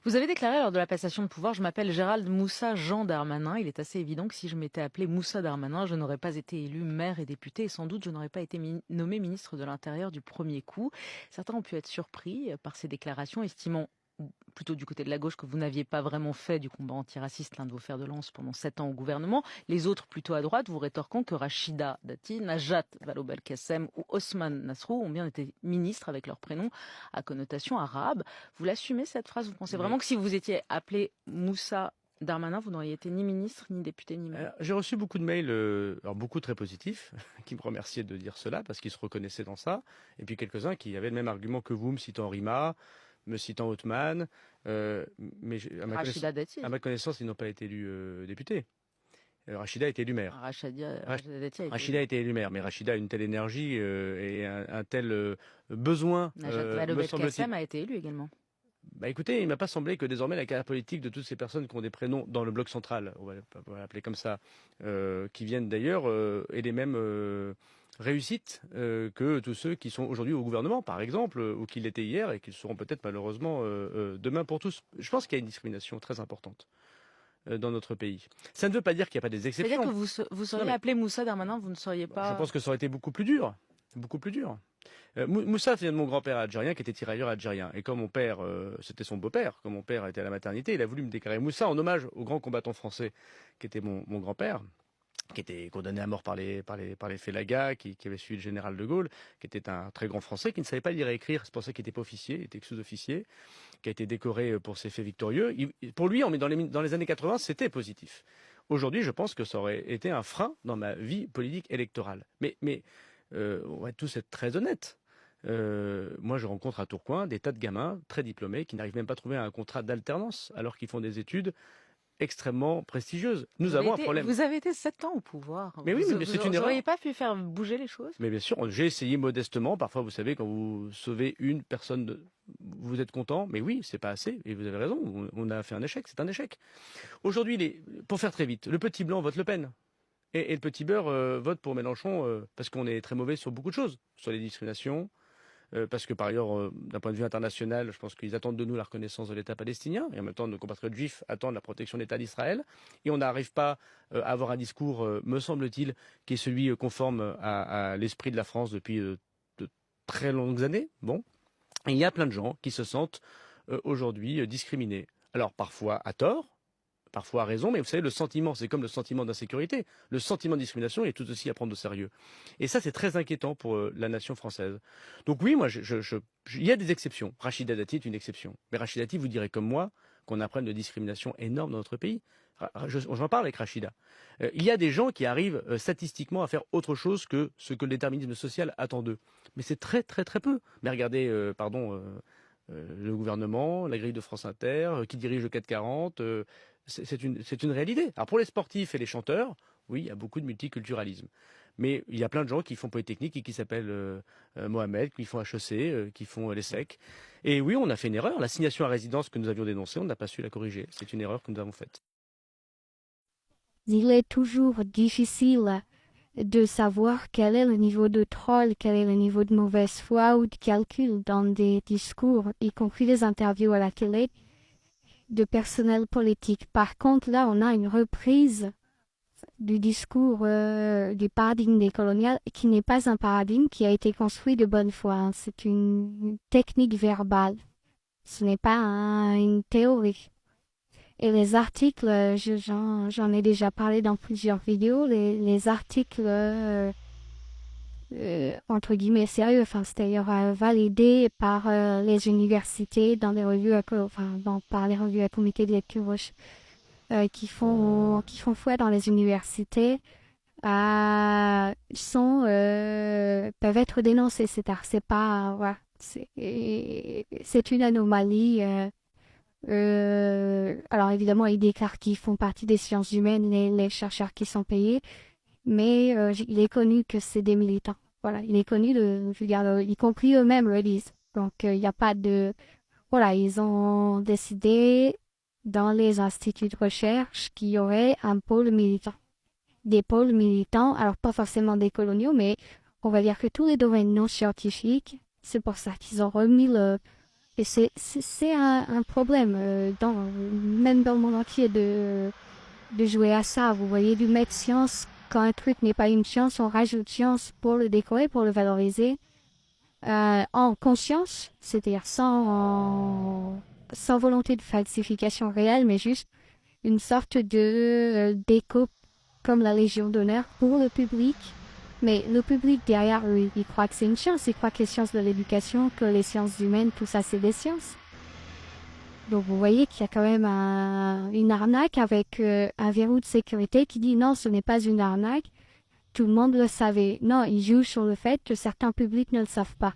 Vous avez déclaré lors de la passation de pouvoir: «Je m'appelle Gérald Moussa Jean Darmanin. Il est assez évident que si je m'étais appelé Moussa Darmanin, je n'aurais pas été élu maire et député et sans doute je n'aurais pas été nommé ministre de l'Intérieur du premier coup». Certains ont pu être surpris par ces déclarations, estimant plutôt du côté de la gauche que vous n'aviez pas vraiment fait du combat antiraciste l'un de vos fers de lance pendant 7 ans au gouvernement. Les autres, plutôt à droite, vous rétorquant que Rachida Dati, Najat Vallaud-Belkacem ou Osman Nasrou ont bien été ministres avec leur prénom à connotation arabe. Vous l'assumez cette phrase? Vous pensez vraiment que si vous étiez appelé Moussa Darmanin, vous n'auriez été ni ministre, ni député, ni maire? J'ai reçu beaucoup de mails, alors beaucoup très positifs, qui me remerciaient de dire cela parce qu'ils se reconnaissaient dans ça. Et puis quelques-uns qui avaient le même argument que vous, me citant Rima, me citant Othman. Mais Rachida Dati. à ma connaissance, ils n'ont pas été élus députés. Rachida a été élue maire. Rachida Dati a été Rachida a été élue maire, mais Rachida a une telle énergie et un tel besoin. Najat me Vallaud-Belkacem semble-t-il. a été élu également. Bah écoutez, il m'a pas semblé que désormais la carrière politique de toutes ces personnes qui ont des prénoms dans le bloc central, on va l'appeler comme ça, qui viennent d'ailleurs, aient les mêmes réussites que tous ceux qui sont aujourd'hui au gouvernement, par exemple, ou qui l'étaient hier et qui le seront peut-être malheureusement demain pour tous. Je pense qu'il y a une discrimination très importante dans notre pays. Ça ne veut pas dire qu'il n'y a pas des exceptions. C'est-à-dire que vous seriez appelé Moussa Darmanin, vous ne seriez pas... Je pense que ça aurait été beaucoup plus dur. Beaucoup plus dur. Moussa vient de mon grand-père algérien qui était tirailleur algérien. Et comme mon père, c'était son beau-père, comme mon père était à la maternité, il a voulu me déclarer Moussa en hommage au grand combattant français qui était mon grand-père, qui était condamné à mort par les Félagas, qui avait suivi le général de Gaulle, qui était un très grand Français, qui ne savait pas lire et écrire, c'est pour ça qu'il n'était pas officier, il était sous-officier, qui a été décoré pour ses faits victorieux. Pour lui, dans les années 80, c'était positif. Aujourd'hui, je pense que ça aurait été un frein dans ma vie politique électorale. Mais on va tous être très honnêtes. Moi, je rencontre à Tourcoing des tas de gamins très diplômés qui n'arrivent même pas à trouver un contrat d'alternance alors qu'ils font des études extrêmement prestigieuses. Nous avons un problème. Vous avez été 7 ans au pouvoir. Mais oui, mais c'est une erreur. Vous n'auriez pas pu faire bouger les choses? Mais bien sûr, j'ai essayé modestement. Parfois, vous savez, quand vous sauvez une personne, vous êtes content. Mais oui, c'est pas assez. Et vous avez raison. On a fait un échec. C'est un échec. Aujourd'hui, pour faire très vite, le petit blanc vote Le Pen. Et le petit beurre vote pour Mélenchon parce qu'on est très mauvais sur beaucoup de choses, sur les discriminations, parce que par ailleurs, d'un point de vue international, je pense qu'ils attendent de nous la reconnaissance de l'État palestinien, et en même temps, nos compatriotes juifs attendent la protection de l'État d'Israël, et on n'arrive pas à avoir un discours, me semble-t-il, qui est celui conforme à l'esprit de la France depuis de très longues années. Bon, et il y a plein de gens qui se sentent aujourd'hui discriminés. Alors parfois à tort, parfois à raison, mais vous savez, le sentiment, c'est comme le sentiment d'insécurité. Le sentiment de discrimination est tout aussi à prendre au sérieux. Et ça, c'est très inquiétant pour la nation française. Donc oui, moi, il y a des exceptions. Rachida Dati est une exception. Mais Rachida Dati, vous direz comme moi qu'on a un problème de discrimination énorme dans notre pays. J'en parle avec Rachida. Il y a des gens qui arrivent statistiquement à faire autre chose que ce que le déterminisme social attend d'eux. Mais c'est très, très, très peu. Mais regardez, le gouvernement, la grille de France Inter, qui dirige le 440, c'est une réalité. Alors pour les sportifs et les chanteurs, oui, il y a beaucoup de multiculturalisme. Mais il y a plein de gens qui font Polytechnique et qui s'appellent Mohamed, qui font HEC, qui font l'ESSEC. Et oui, on a fait une erreur. L'assignation à résidence que nous avions dénoncée, on n'a pas su la corriger. C'est une erreur que nous avons faite. Il est toujours difficile de savoir quel est le niveau de troll, quel est le niveau de mauvaise foi ou de calcul dans des discours, y compris des interviews à la télé, de personnel politique. Par contre, là, on a une reprise du discours du paradigme décolonial qui n'est pas un paradigme qui a été construit de bonne foi. Hein. C'est une technique verbale. Ce n'est pas une théorie. Et les articles, j'en ai déjà parlé dans plusieurs vidéos, les articles entre guillemets sérieux, enfin c'est-à-dire validés par les universités dans les revues, par les revues à comité de lecture qui font foi dans les universités, peuvent être dénoncés. C'est pas, voilà, c'est une anomalie. Alors évidemment, ils déclarent qu'ils font partie des sciences humaines, les chercheurs qui sont payés, mais il est connu que c'est des militants. Voilà, il est connu y compris eux-mêmes le disent. Donc il n'y a pas de, voilà, ils ont décidé dans les instituts de recherche qu'il y aurait un pôle militant, des pôles militants, alors pas forcément des coloniaux, mais on va dire que tous les domaines non scientifiques, c'est pour ça qu'ils ont remis Et c'est un problème, même dans le monde entier, de jouer à ça. Vous voyez, du mettre science, quand un truc n'est pas une science, on rajoute science pour le décorer, pour le valoriser, en conscience, c'est-à-dire sans volonté de falsification réelle, mais juste une sorte de déco comme la Légion d'honneur pour le public. Mais le public derrière, lui, il croit que c'est une science, il croit que les sciences de l'éducation, que les sciences humaines, tout ça, c'est des sciences. Donc vous voyez qu'il y a quand même une arnaque avec un verrou de sécurité qui dit non, ce n'est pas une arnaque. Tout le monde le savait. Non, il joue sur le fait que certains publics ne le savent pas.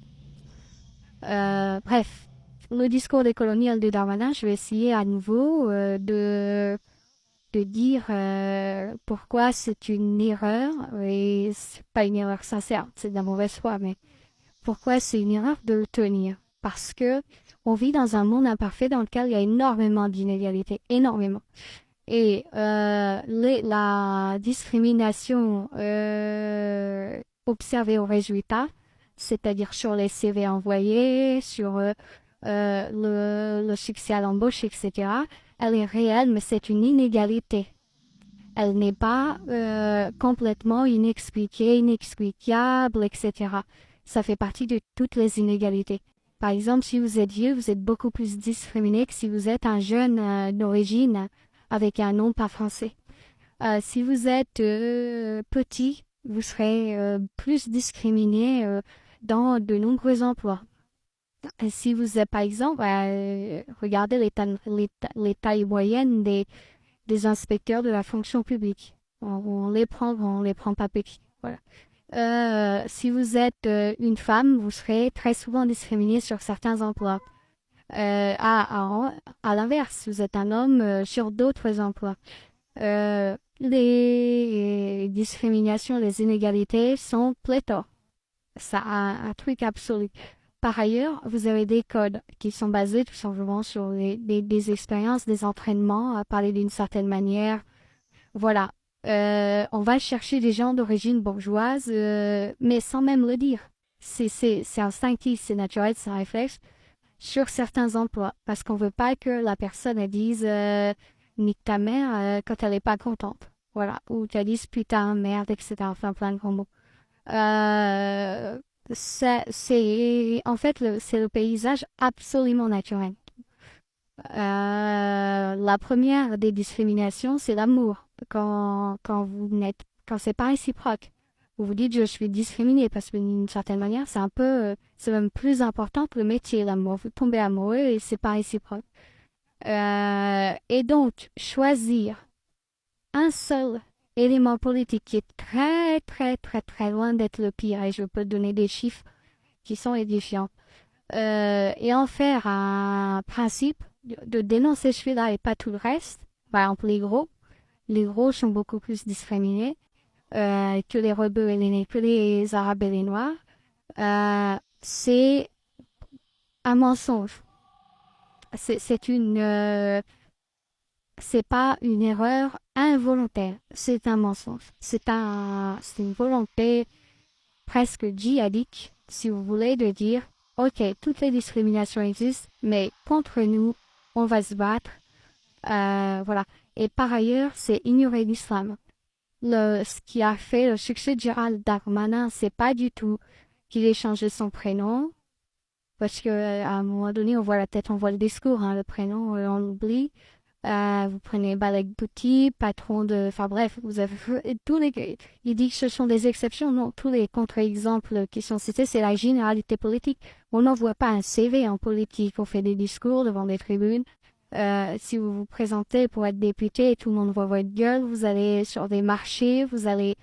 Bref, le discours des coloniales de Darmanin, je vais essayer à nouveau de dire pourquoi c'est une erreur, et c'est pas une erreur sincère, c'est de la mauvaise foi, mais pourquoi c'est une erreur de le tenir. Parce que on vit dans un monde imparfait dans lequel il y a énormément d'inégalités, énormément. Et la discrimination observée au résultat, c'est-à-dire sur les CV envoyés, sur le succès à l'embauche, etc., elle est réelle, mais c'est une inégalité. Elle n'est pas complètement inexpliquée, inexplicable, etc. Ça fait partie de toutes les inégalités. Par exemple, si vous êtes vieux, vous êtes beaucoup plus discriminé que si vous êtes un jeune d'origine avec un nom pas français. Si vous êtes petit, vous serez plus discriminé dans de nombreux emplois. Si vous êtes, par exemple, regardez les tailles moyennes des inspecteurs de la fonction publique. On les prend pas petits. Voilà. Si vous êtes une femme, vous serez très souvent discriminé sur certains emplois. À l'inverse, si vous êtes un homme, sur d'autres emplois. Les discriminations, les inégalités sont pléthores. Ça a un truc absolu. Par ailleurs, vous avez des codes qui sont basés tout simplement sur des expériences, des entraînements, à parler d'une certaine manière. Voilà. On va chercher des gens d'origine bourgeoise, mais sans même le dire. C'est instinctif, c'est naturel, c'est un réflexe sur certains emplois. Parce qu'on veut pas que la personne elle dise nique ta mère quand elle est pas contente. Voilà. Ou tu dise putain, merde, etc. Enfin, plein de gros mots. En fait, c'est le paysage absolument naturel. La première des discriminations, c'est l'amour. Quand c'est pas réciproque. Vous vous dites, je suis discriminé parce que d'une certaine manière, c'est même plus important que le métier, l'amour. Vous tombez amoureux et c'est pas réciproque. Et donc, choisir un seul élément politique qui est très, très, très, très loin d'être le pire, et je peux donner des chiffres qui sont édifiants, et en faire un principe de dénoncer celui-là et pas tout le reste. Par exemple, les gros sont beaucoup plus discriminés que les rebeux et que les arabes et les noirs. C'est un mensonge. C'est pas une erreur involontaire, c'est un mensonge. C'est une volonté presque djihadique, si vous voulez, de dire, ok, toutes les discriminations existent, mais contre nous, on va se battre. Voilà. Et par ailleurs, c'est ignorer l'islam. Ce qui a fait le succès de Gérald Darmanin, c'est pas du tout qu'il ait changé son prénom, parce que à un moment donné, on voit la tête, on voit le discours, hein, le prénom, on l'oublie. Vous prenez Balek Bouti, patron de... Enfin bref, vous avez il dit que ce sont des exceptions. Non, tous les contre-exemples qui sont cités, c'est la généralité politique. On n'envoie pas un CV en politique, on fait des discours devant des tribunes. Si vous vous présentez pour être député et tout le monde voit votre gueule, vous allez sur des marchés, vous allez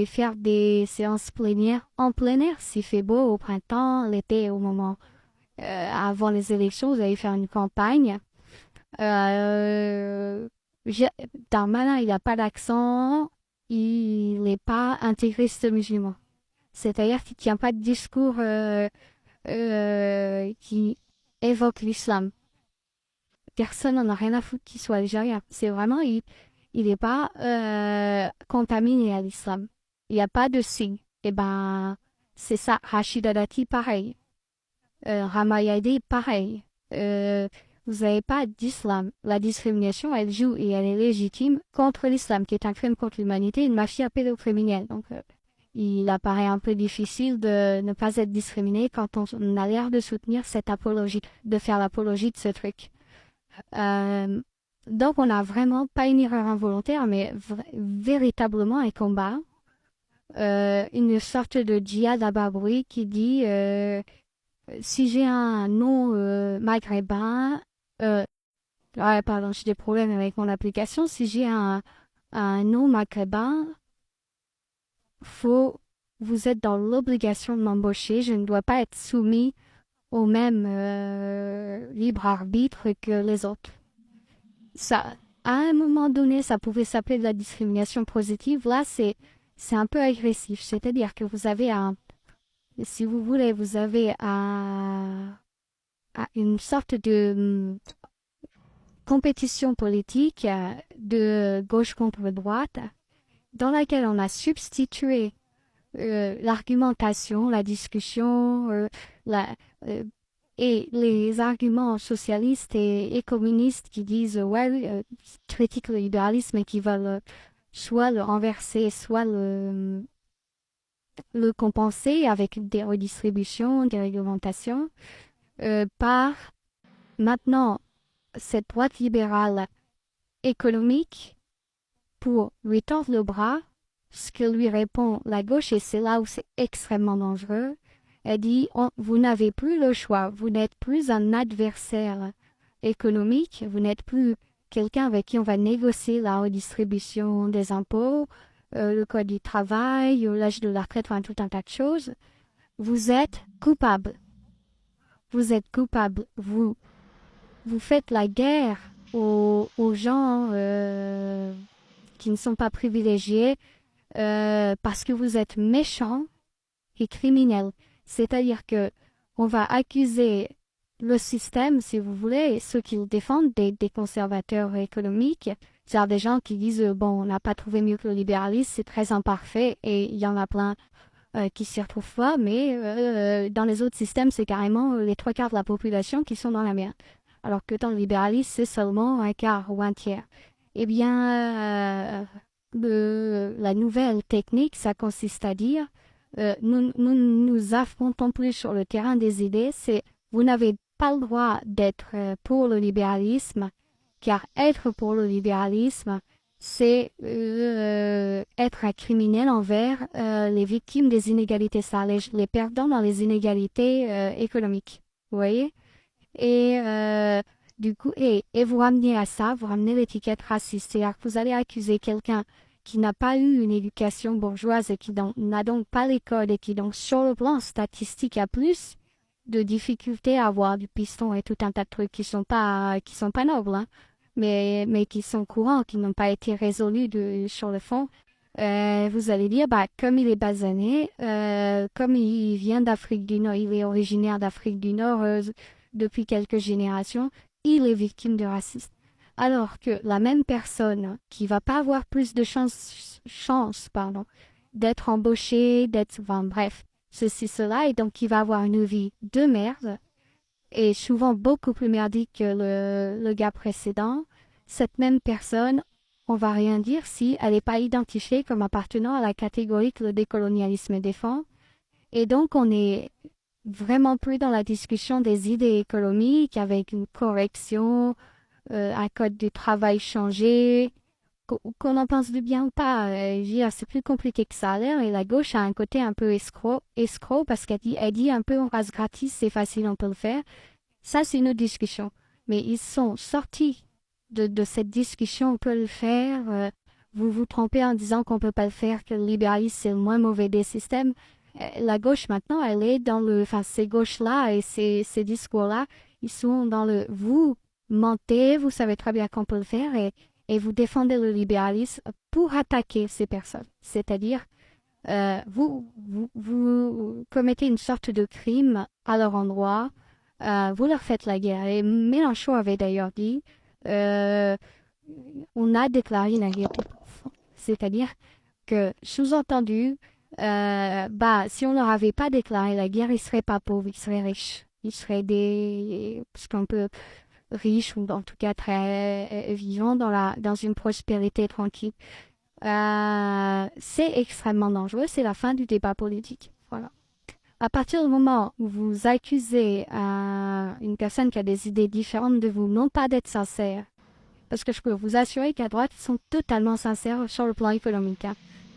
faire des séances plénières en plein air. S'il fait beau au printemps, l'été, au moment avant les élections, vous allez faire une campagne. Euh, Darmanin, il n'a pas d'accent, il n'est pas intégriste musulman. C'est-à-dire qu'il ne tient pas de discours qui évoque l'islam. Personne n'en a rien à foutre qu'il soit algérien. C'est vraiment, il n'est pas contaminé à l'islam. Il n'y a pas de signe. Et ben, c'est ça. Rachida Dati, pareil. Ramayadi, pareil. Vous n'avez pas d'islam. La discrimination, elle joue et elle est légitime contre l'islam, qui est un crime contre l'humanité, une mafia pédocriminelle. Donc, il apparaît un peu difficile de ne pas être discriminé quand on a l'air de soutenir cette apologie, de faire l'apologie de ce truc. Donc, on n'a vraiment pas une erreur involontaire, mais véritablement un combat. Une sorte de djihad à bas bruit qui dit si j'ai un nom maghrébin, pardon, j'ai des problèmes avec mon application. Si j'ai un nom maghrébin, vous êtes dans l'obligation de m'embaucher. Je ne dois pas être soumis au même libre arbitre que les autres. Ça, à un moment donné, ça pouvait s'appeler de la discrimination positive. Là, c'est un peu agressif. C'est-à-dire que vous avez si vous voulez, vous avez une sorte de compétition politique de gauche contre droite dans laquelle on a substitué l'argumentation, la discussion, et les arguments socialistes et communistes qui disent critiquent le libéralisme et qui veulent soit le renverser, soit le compenser avec des redistributions, des réglementations, par maintenant cette droite libérale économique pour lui tordre le bras, ce que lui répond la gauche, et c'est là où c'est extrêmement dangereux. Elle dit, vous n'avez plus le choix, vous n'êtes plus un adversaire économique, vous n'êtes plus quelqu'un avec qui on va négocier la redistribution des impôts, le code du travail, l'âge de la retraite, enfin tout un tas de choses. Vous êtes coupable. Vous êtes coupable. Vous faites la guerre aux gens qui ne sont pas privilégiés parce que vous êtes méchants et criminels. C'est-à-dire que on va accuser le système, si vous voulez, et ceux qui le défendent, des conservateurs économiques, c'est-à-dire des gens qui disent bon, on n'a pas trouvé mieux que le libéralisme, c'est très imparfait, et il y en a plein qui s'y retrouvent pas, mais dans les autres systèmes, c'est carrément les 3/4 de la population qui sont dans la merde. Alors que dans le libéralisme, c'est seulement un quart ou un tiers. Eh bien, la nouvelle technique, ça consiste à dire nous affrontons plus sur le terrain des idées, c'est vous n'avez pas le droit d'être pour le libéralisme, car être pour le libéralisme, c'est être un criminel envers les victimes des inégalités, ça, les perdants dans les inégalités économiques. Vous voyez? Et du coup, et vous ramenez à ça, vous ramenez l'étiquette raciste. C'est-à-dire que vous allez accuser quelqu'un qui n'a pas eu une éducation bourgeoise et qui n'a donc pas les codes et qui donc sur le plan statistique a plus de difficultés à avoir du piston et tout un tas de trucs qui sont pas nobles, hein, mais qui sont courants, qui n'ont pas été résolus sur le fond. Vous allez dire, comme il est basané, comme il vient d'Afrique du Nord, il est originaire d'Afrique du Nord depuis quelques générations, il est victime de racisme. Alors que la même personne qui va pas avoir plus de chance d'être embauchée, bref, cela, et donc qui va avoir une vie de merde, et souvent beaucoup plus merdique que le gars précédent, cette même personne, on va rien dire si elle n'est pas identifiée comme appartenant à la catégorie que le décolonialisme défend. Et donc on est vraiment plus dans la discussion des idées économiques avec une correction, un code du travail changé, qu'on en pense du bien ou pas. C'est plus compliqué que ça a l'air, et la gauche a un côté un peu escroc parce qu'elle dit un peu on rase gratis, c'est facile, on peut le faire. Ça, c'est une autre discussion. Mais ils sont sortis de cette discussion, on peut le faire. Vous vous trompez en disant qu'on peut pas le faire, que le libéralisme c'est le moins mauvais des systèmes. La gauche maintenant, elle est dans ces gauches-là et ces discours-là, ils sont dans le vous mentez, vous savez très bien qu'on peut le faire et vous défendez le libéralisme pour attaquer ces personnes. C'est-à-dire, vous commettez une sorte de crime à leur endroit, vous leur faites la guerre. Et Mélenchon avait d'ailleurs dit, on a déclaré la guerre. C'est-à-dire que, sous-entendu, si on leur avait pas déclaré la guerre, ils seraient pas pauvres, ils seraient riches. Ils seraient parce qu'on peut, riches ou en tout cas très vivants dans une prospérité tranquille. C'est extrêmement dangereux, c'est la fin du débat politique. Voilà. À partir du moment où vous accusez une personne qui a des idées différentes de vous, non pas d'être sincère, parce que je peux vous assurer qu'à droite, ils sont totalement sincères sur le plan économique. Hein.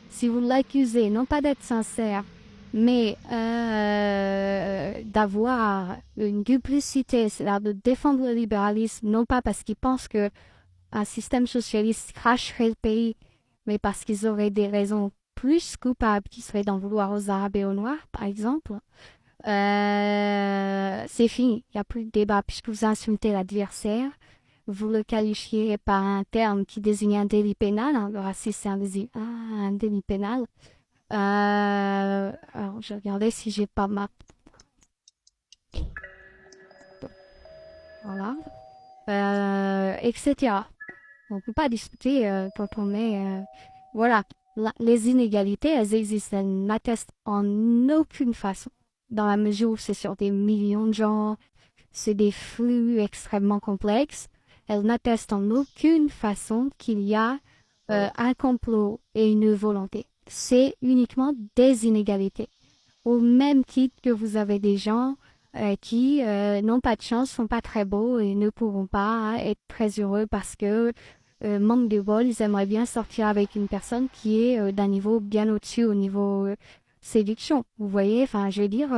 Si vous l'accusez, non pas d'être sincère, mais d'avoir une duplicité, c'est-à-dire de défendre le libéralisme, non pas parce qu'ils pensent que un système socialiste cracherait le pays, mais parce qu'ils auraient des raisons plus coupables qui seraient d'en vouloir aux Arabes et aux Noirs, par exemple, c'est fini. Il n'y a plus de débat puisque vous insultez l'adversaire. Vous le qualifiez par un terme qui désigne un délit pénal. Hein, le racisme, c'est un délit pénal. Alors, je regardais si j'ai pas ma... Voilà. Etc. On ne peut pas discuter quand on est... voilà. Les inégalités, elles existent. Elles n'attestent en aucune façon. Dans la mesure où c'est sur des millions de gens, c'est des flux extrêmement complexes. Elles n'attestent en aucune façon qu'il y a un complot et une volonté. C'est uniquement des inégalités. Au même titre que vous avez des gens qui n'ont pas de chance, sont pas très beaux et ne pourront pas être très heureux parce que manque de bol, ils aimeraient bien sortir avec une personne qui est d'un niveau bien au-dessus au niveau séduction. Vous voyez, enfin, je veux dire,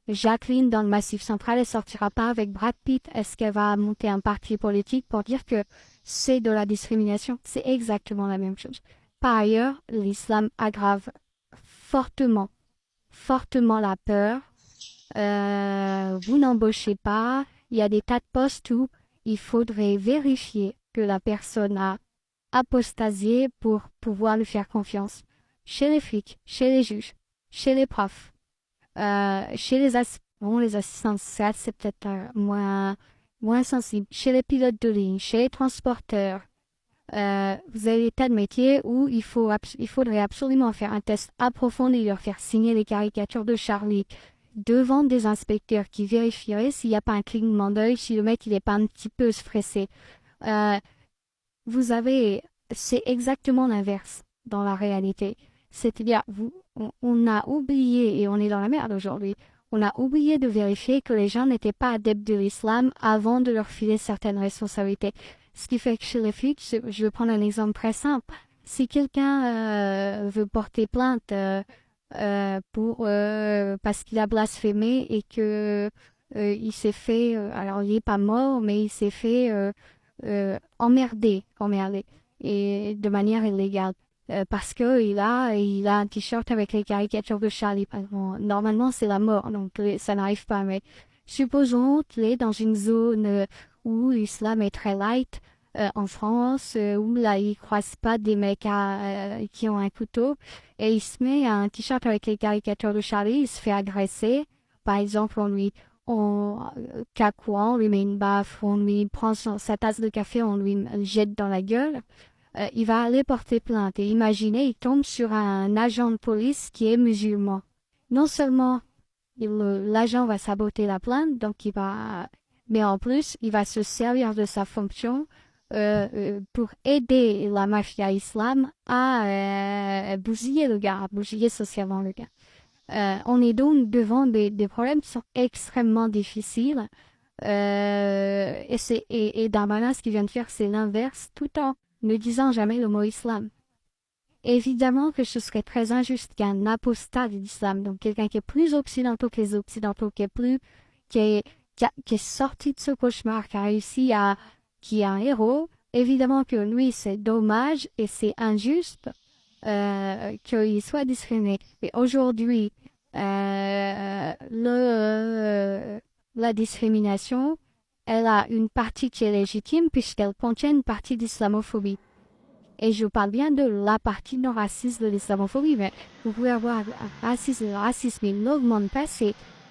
Jacqueline dans le Massif central, elle sortira pas avec Brad Pitt. Est-ce qu'elle va monter un parti politique pour dire que c'est de la discrimination? C'est exactement la même chose. Par ailleurs, l'islam aggrave fortement, fortement la peur. Vous n'embauchez pas. Il y a des tas de postes où il faudrait vérifier que la personne a apostasié pour pouvoir lui faire confiance. Chez les flics, chez les juges, chez les profs, chez les assistants sociaux, c'est peut-être moins sensible. Chez les pilotes de ligne, chez les transporteurs, vous avez des tas de métiers où il faudrait absolument faire un test approfondi, leur faire signer les caricatures de Charlie devant des inspecteurs qui vérifieraient s'il n'y a pas un clignement d'œil, si le mec il n'est pas un petit peu stressé. C'est exactement l'inverse dans la réalité. C'est-à-dire, on a oublié, et on est dans la merde aujourd'hui, on a oublié de vérifier que les gens n'étaient pas adeptes de l'islam avant de leur filer certaines responsabilités. Ce qui fait que chez les flics, je vais prendre un exemple très simple. Si quelqu'un veut porter plainte parce qu'il a blasphémé et que il s'est fait, alors il n'est pas mort, mais il s'est fait emmerder, et de manière illégale. Parce que il a un t-shirt avec les caricatures de Charlie. Normalement, c'est la mort, donc ça n'arrive pas. Mais supposons qu'il est dans une zone où l'islam est très light, en France, où là, il croise pas des mecs qui ont un couteau, et il se met un t-shirt avec les caricatures de Charlie, il se fait agresser. Par exemple, cacouant, on lui met une baffe, on lui prend sa tasse de café, on lui jette dans la gueule. Il va aller porter plainte. Et imaginez, il tombe sur un agent de police qui est musulman. Non seulement l'agent va saboter la plainte, mais en plus, il va se servir de sa fonction pour aider la mafia islam à bousiller le gars, à bousiller socialement le gars. On est donc devant des problèmes qui sont extrêmement difficiles. Et Darmanin, ce qu'il vient de faire, c'est l'inverse, tout en ne disant jamais le mot islam. Évidemment que ce serait très injuste qu'un apostat de l'islam, donc quelqu'un qui est plus occidental que les occidentaux, qui est sorti de ce cauchemar, qui a réussi qui est un héros, évidemment que lui, c'est dommage et c'est injuste qu'il soit discriminé. Et aujourd'hui, la discrimination, elle a une partie qui est légitime puisqu'elle contient une partie d'islamophobie. Et je parle bien de la partie non raciste de l'islamophobie, mais vous pouvez avoir un racisme, le racisme, il n'augmente pas,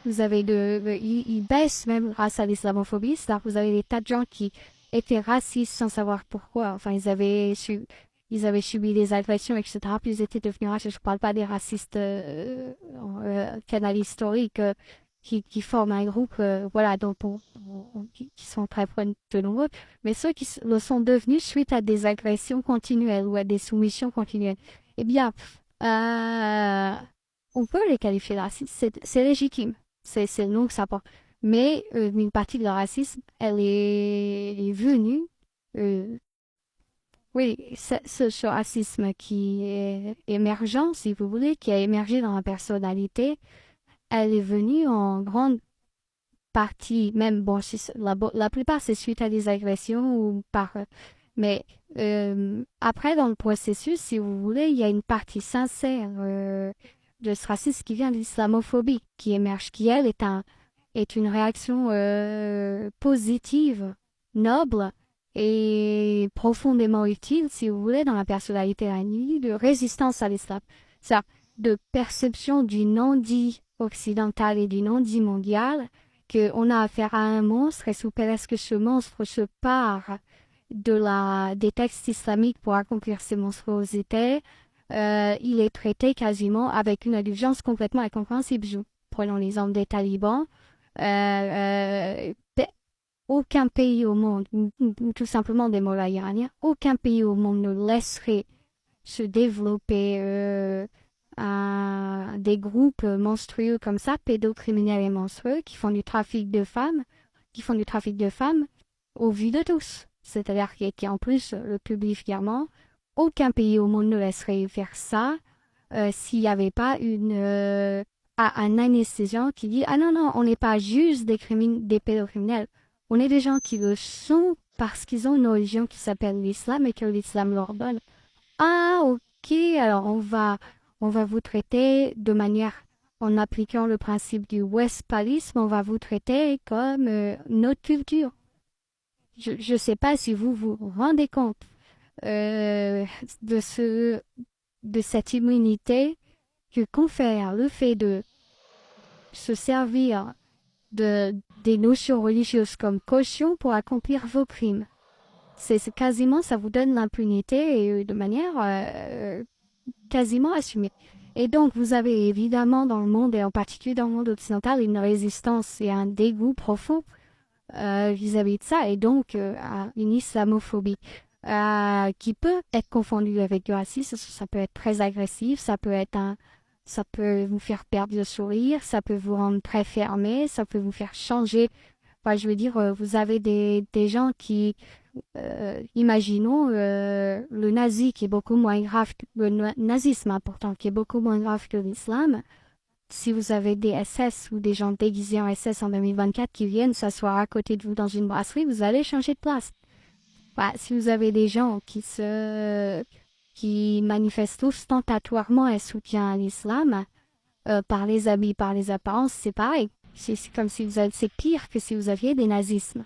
vous avez il baisse même grâce à l'islamophobie, c'est-à-dire que vous avez des tas de gens qui étaient racistes sans savoir pourquoi, enfin ils avaient subi des agressions, etc., puis ils étaient devenus racistes. Je ne parle pas des racistes canal historique qui forment un groupe, voilà, qui sont très de nombreux, mais ceux qui le sont devenus suite à des agressions continuelles ou à des soumissions continuelles. Eh bien, on peut les qualifier de racistes, c'est légitime, c'est le nom que ça porte. Mais une partie de leur racisme, elle est venue, oui, ce racisme qui est émergent, si vous voulez, qui a émergé dans la personnalité, elle est venue en grande partie, même, bon, la plupart c'est suite à des agressions ou mais après dans le processus, si vous voulez, il y a une partie sincère de ce racisme qui vient de l'islamophobie, qui émerge, qui elle est une réaction positive, noble et profondément utile, si vous voulez, dans la personnalité individuelle, de résistance à l'islam. Ça, de perception du non-dit occidental et du non-dit mondial, qu'on a affaire à un monstre et sous prétexte que ce monstre se part des textes islamiques pour accomplir ses monstruosités, il est traité quasiment avec une indulgence complètement incompréhensible. Prenons l'exemple des talibans. Aucun pays au monde, ou tout simplement des mollahs iraniens, aucun pays au monde ne laisserait se développer des groupes monstrueux comme ça, pédocriminels et monstrueux, qui font du trafic de femmes, au vu de tous. C'est-à-dire qui en plus le publient fièrement. Aucun pays au monde ne laisserait faire ça s'il n'y avait pas un anesthésiant qui dit « Ah non, non, on n'est pas juste des pédocriminels. On est des gens qui le sont parce qu'ils ont une religion qui s'appelle l'islam et que l'islam leur donne. Ah, ok, alors on va vous traiter de manière, en appliquant le principe du westphalisme, on va vous traiter comme notre culture. Je ne sais pas si vous vous rendez compte de cette immunité que confère le fait de se servir des notions religieuses comme caution pour accomplir vos crimes. C'est quasiment, ça vous donne l'impunité et de manière quasiment assumée. Et donc, vous avez évidemment dans le monde, et en particulier dans le monde occidental, une résistance et un dégoût profond vis-à-vis de ça, et donc une islamophobie qui peut être confondue avec du racisme. Ça peut être très agressif, ça peut vous faire perdre le sourire, ça peut vous rendre très fermé, ça peut vous faire changer. Enfin, je veux dire, vous avez des gens qui, imaginons le nazi qui est beaucoup moins grave, le nazisme important qui est beaucoup moins grave que l'islam. Si vous avez des SS ou des gens déguisés en SS en 2024 qui viennent s'asseoir à côté de vous dans une brasserie, vous allez changer de place. Bah, si vous avez des gens qui manifestent ostentatoirement un soutien à l'islam, par les habits, par les apparences, c'est pareil. C'est comme si c'est pire que si vous aviez des nazis.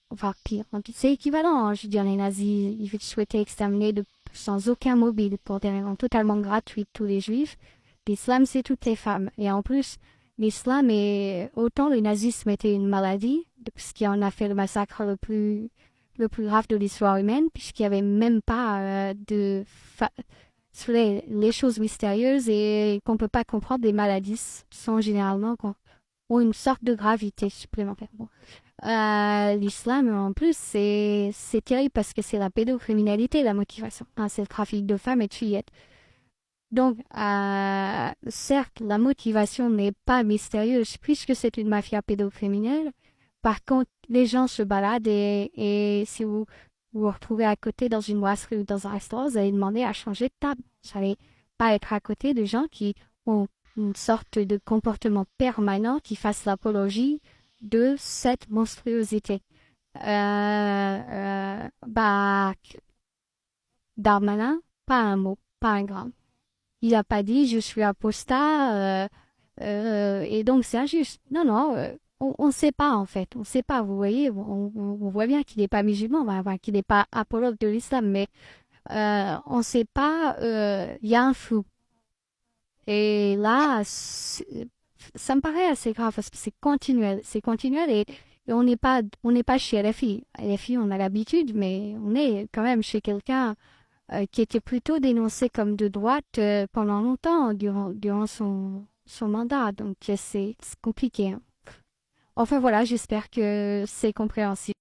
Enfin pire, c'est équivalent, hein. Je veux dire, les nazis, ils souhaitaient exterminer sans aucun mobile pour des raisons totalement gratuites tous les juifs. L'islam, c'est toutes les femmes. Et en plus, l'islam autant le nazisme était une maladie, ce qui en a fait le massacre le plus grave de l'histoire humaine, puisqu'il n'y avait même pas les choses mystérieuses et qu'on ne peut pas comprendre, des maladies sont généralement ont une sorte de gravité supplémentaire. Bon. L'islam, en plus, c'est terrible parce que c'est la pédocriminalité, la motivation. Hein, c'est le trafic de femmes et de fillettes. Donc, certes, la motivation n'est pas mystérieuse puisque c'est une mafia pédocriminelle. Par contre, les gens se baladent et si vous vous retrouvez à côté dans une brasserie ou dans un restaurant, vous allez demander à changer de table. Vous n'allez pas être à côté de gens qui ont une sorte de comportement permanent qui fasse l'apologie de cette monstruosité. Darmanin, pas un mot, pas un gramme. Il n'a pas dit je suis apostat et donc c'est injuste. Non, non, on ne sait pas en fait. On ne sait pas, vous voyez, on voit bien qu'il n'est pas musulman, enfin, qu'il n'est pas apologue de l'islam, mais on ne sait pas, il y a un flou. Et là, ça me paraît assez grave parce que c'est continuel et on n'est pas chez LFI. LFI, on a l'habitude, mais on est quand même chez quelqu'un qui était plutôt dénoncé comme de droite pendant longtemps, durant son mandat. Donc, c'est compliqué, hein. Enfin voilà, j'espère que c'est compréhensible.